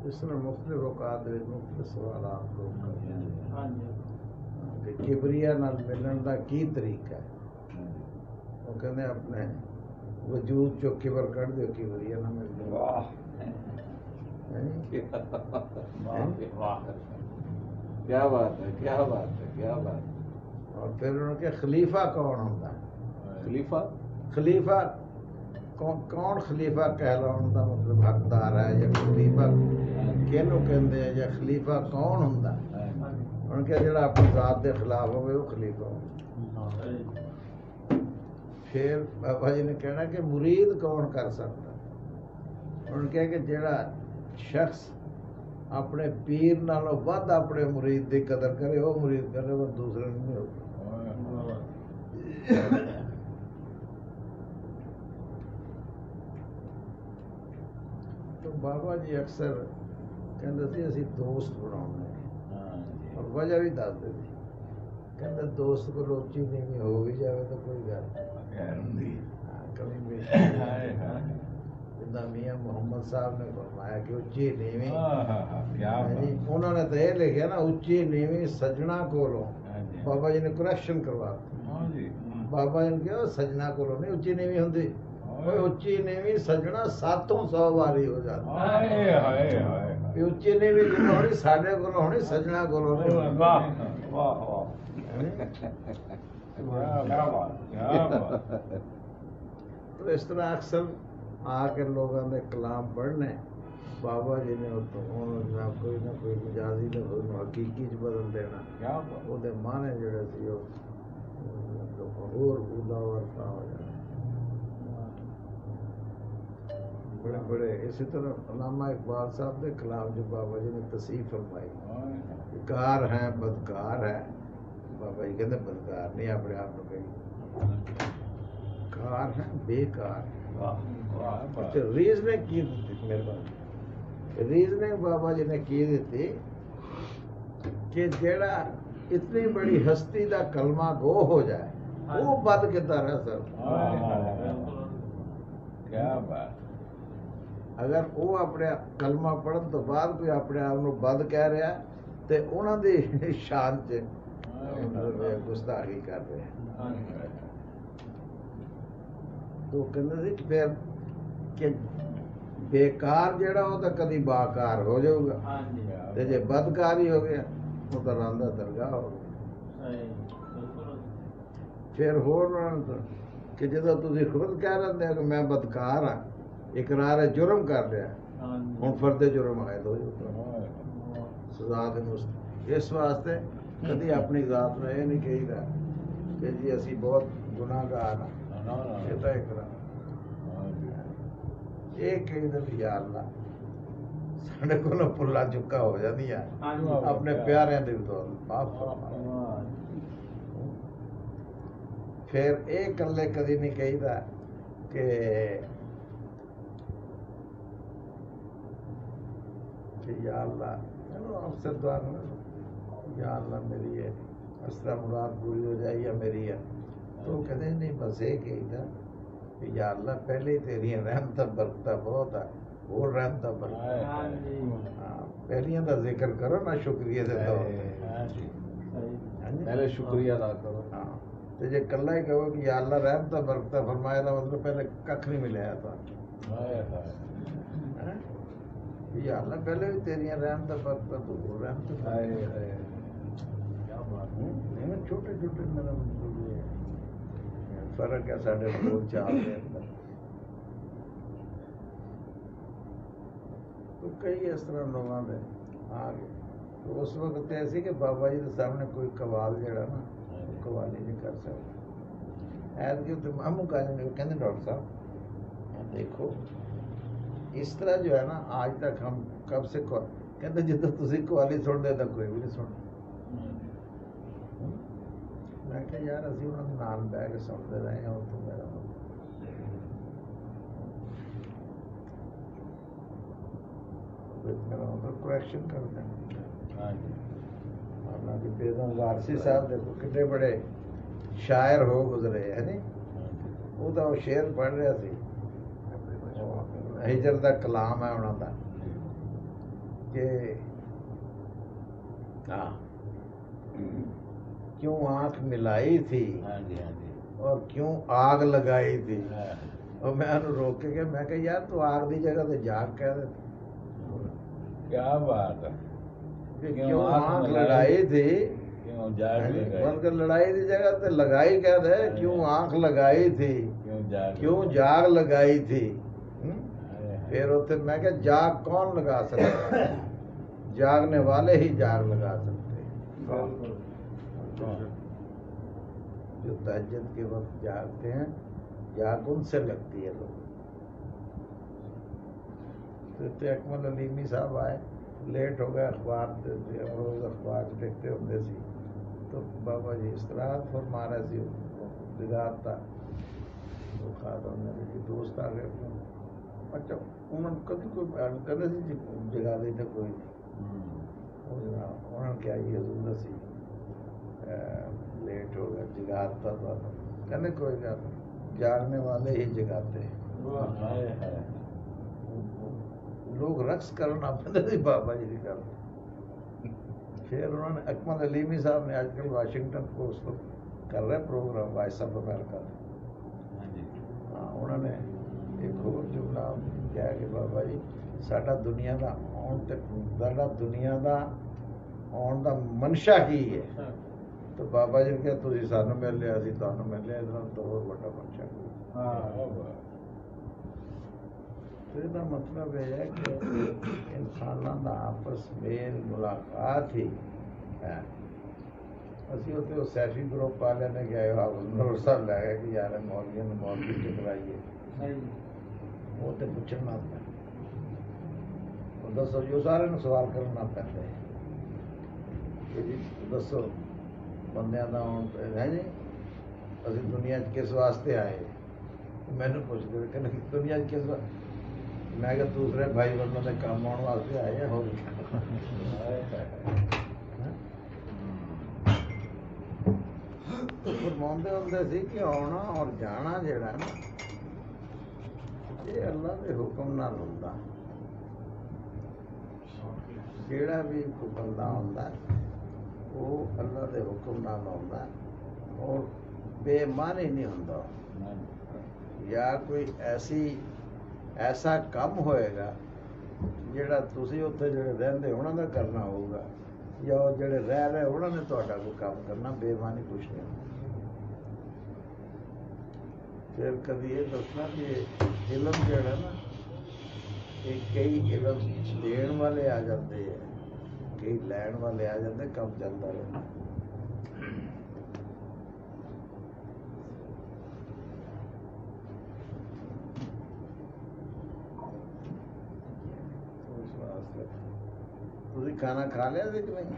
इस तरह मुख्तलिफ औकात मुख्तलिफ सवाल लोग करते हैं कि किबरिया नाल मिलन का की तरीका है। वो कहते अपने वजूद चो किबर कढ़ दो, किबरिया ना मिल जाए। क्या बात है, क्या बात है, क्या बात है। और फिर उनके खलीफा कौन होता है? खलीफा खलीफा कौन खलीफा कहलाने का मतलब हकदार है या खलीफा किहनू कहते हैं या खलीफा कौन होता है? उनके जरा अपनी जात के खिलाफ हो वो खलीफा हो। फिर बाबा जी ने कहना कि मुरीद कौन कर सकता? उनके कि जरा शख्स अपने पीर नालों वध अपने मुरीद की कदर करे वो मुरीद करे, वो दूसरे नहीं होगा। तो बाबा जी अक्सर कहते थे असी दोस्त बनाने और वजह भी दसते थे। कहते दोस्त को रोची नहीं हो भी जाए तो कोई गल कभी जिदा मियां मोहम्मद साहब ने फरमाया कि उच्ची नीवी, उन्होंने तो यह लिखा ना उच्ची नीवी सजना कोलों। बाबा जी ने करैक्शन करवा बाबा जी ने कहा सजना कोलों नहीं उच्ची नीवी होंगी, उच्ची नीवी सजना 700 बारी हो जाती। उच्ची नीवी जो होनी साडे कोलों होनी, सजना कोलों नहीं। तो इस तरह अक्सर आके लोगों ने कलाम पढ़ने बाबा जी ने ना कोई मजाजी ने हकीकी च बदल देना। वो माने जोड़े सी होर उदा वर्ता हो जाना। बड़े बड़े इसी तरह अल्लामा इकबाल साहब के कलाम जो बाबा जी ने तसीह फरमाई, कार है बदकार है। बाबा जी कहते बदकार नहीं अपने आप को कही, कार है बेकार। अच्छा रीजनिंग की मेहरबानी, रीजनिंग बाबा जी ने की दी कि जेड़ा इतनी बड़ी हस्ती का कलमा गो हो जाए वो बद कितना रह सकता? क्या बात। अगर वो अपने कलमा पढ़न तो बाद कोई अपने आप को बद कह रहा तो उन्होंने शान च गुस्ताखी कर रहे हैं। तो कहते थे फिर कि बेकार जेड़ा वो तो कभी बाकार हो जाऊगा, ते जे बदकार ही हो गया वो तो रांदा दरगाह हो गया। फिर होर कि जो तुम खुद कह रहे हो कि मैं बदकार हाँ, इकरार जुर्म कर रहा हूँ फर्दे जुर्म आयद हो जाता सजा के मुस्त। इस वास्ते कभी अपनी जात में यह नहीं कहीदा कि जी असी बहुत गुनाहगार हाँ, ये तो इकरार ये कहीदा भी या अल्लाह साढ़े को पुला चुका हो जाती है अपने प्यारे के बदौलत माफ फरमा। फिर ये कल्ले कदी नहीं कहीदा कि या अल्लाह चलो अफसर दुआ या अल्लाह मेरी है असरा मुराद पूरी हो जाए या मेरी है। तो कहते नहीं बस ये कहीदा कि या अल्लाह पहले ही तेरिया रहमत बरकत बहुत है और रहमत बरकत। हाँ पहलियां का जिक्र करो ना शुक्रिया के तौर पर, पहले शुक्रिया अदा करो। हाँ तो जे कला ही कहो कि या अल्लाह रहमत बरकत फरमाया था मतलब पहले कख नहीं मिलाया था। या अल्लाह पहले भी तेरिया रहमत बरकत तो रहमत छोटे छोटे मेरा फर्क है साढ़े बोल चाल के अंदर। तो कई इस तरह लोगों ने आ गए। तो उस वक्त ऐसे कि बाबा जी के सामने कोई कवाल जड़ा ना कवाली नहीं कर सकता। ऐद के उत्ते मामू का कहते डॉक्टर साहब देखो इस तरह जो है ना आज तक हम कब से कहते जिदा तुम कवाली सुनते तो कोई भी नहीं सुनता। मैं क्या यार असी उन्होंने नाल बह के सुनते रहे हैं तो मेरा मतलब करैक्शन करते हैं। हालांकि बेगम वारसी साहब देखो कितने बड़े शायर हो गुजरे है नी। वो तो शेर पढ़ रहा सी हिजर का कलाम है उन्होंने कि हाँ क्यों आंख मिलाई थी हाँ जी हाँ जी और क्यों आग लगाई थी। हाँ, और मैं ਉਹਨੂੰ ਰੋਕ ਕੇ ਕਿਹਾ ਮੈਂ ਕਿਹਾ ਯਾਰ ਤੂੰ ਆਗ ਦੀ ਜਗ੍ਹਾ ਤੇ ਜਾਗ ਕਹਿ ਦੇ क्या बात है कि क्यों क्यों आंख आंख लगाई लगाई थी क्यों जाग लगाई बल्कि लड़ाई की जगह पे लगाई कह दे क्यों आंख लगाई थी क्यों जाग लगाई थी। फिर उसे मैं क्या जाग कौन लगा सकता है जागने वाले ही जाग लगा सकते हैं। जो तहज्जुद के वक्त जागते हैं जाग उनसे लगती है लोग। तो अकमल अलीमी साहब आए लेट हो गया अखबार रोज अखबार देखते होंगे सी तो बाबा जी इस तरह फरमा रहे सी जगाता वो खाता मेरे जी दोस्त आ गए अच्छा उन्होंने कभी कोई बयान करने से जगा दी तो कोई उन्होंने क्या ये दसी लेट हो गया जगाता तो कहने कोई गल जागने वाले ही जगाते हैं। लोग रक्स करना पैंदे सी बाबा जी की गल। फिर उन्होंने अकमल अलीमी साहब ने आजकल वाशिंगटन पोस्ट कर रहे प्रोग्राम वॉइस ऑफ अमेरिका हाँ उन्होंने एक होर जुमला किया कि बाबा जी साडा दुनिया का आउण ते साडा दुनिया का आउण का मनशा की है तो बाबा जी ने कहा तुसीं सानूं मिल लिया असीं तुहानूं मिल लिया इहदा तो होर वड्डा मनशा तो इसका मतलब यह है कि इंसानों का आपस मेल मुलाकात ही है। ਅਸੀਂ ਉੱਥੇ ਉਹ ਸੈਫੀ ਗਰੁੱਪ ਵਾਲਿਆਂ ਨੇ ਕਿਹਾ ਹਾਫਿਜ਼ ਨੂਰ ਸਾਹਿਬ ਲੈ ਗਏ ਕਿ ਯਾਰ ਮੌਲਵੀਆਂ ਨੂੰ ਮੌਲਵੀ ਟਕਰਾਈਏ ਉਹ ਤੇ ਪੁੱਛਣਾ ਪੈਂਦਾ ਉਹ ਦੱਸੋ ਜੋ ਸਾਰਿਆਂ ਨੂੰ ਸਵਾਲ ਕਰਨਾ ਪੈਂਦਾ ਕਿ ਜੀ ਦੱਸੋ ਬੰਦਿਆਂ ਦਾ ਹੁਣ ਹੈ ਜੀ ਅਸੀਂ ਦੁਨੀਆ 'ਚ ਕਿਸ ਵਾਸਤੇ ਆਏ ਮੈਨੂੰ ਪੁੱਛਦੇ ਕਹਿੰਦੇ ਦੁਨੀਆ 'ਚ ਕਿਸ ਮੈਂ ਕਿਹਾ ਦੂਸਰੇ ਭਾਈ ਬੰਦਿਆਂ ਦੇ ਕੰਮ ਆਉਣ ਵਾਸਤੇ ਆਏ ਆ ਹੋਰ फरमाते होंगे सी कि आना और जाना जेड़ा ना ये अल्लाह के हुक्म नाल हुंदा जेड़ा भी कोई बंदा हुंदा वो अल्लाह के हुक्म नाल हुंदा और बेईमानी नहीं हुंदा या कोई ऐसा काम होएगा जेड़ा तुसी उत्थे जेड़े रहिंदे उन्हां दा करना होगा या वो जेड़े रह रहे उन्होंने तुहाडा कोई काम करना बेईमानी कुछ नहीं होंदी। फिर कभी ये दसना कि इलम जोड़ा ना ये कई इलम देने वाले आ जाते हैं कई लैन वाले आ जाते कम चलता रहता। खाना खा लिया कि नहीं?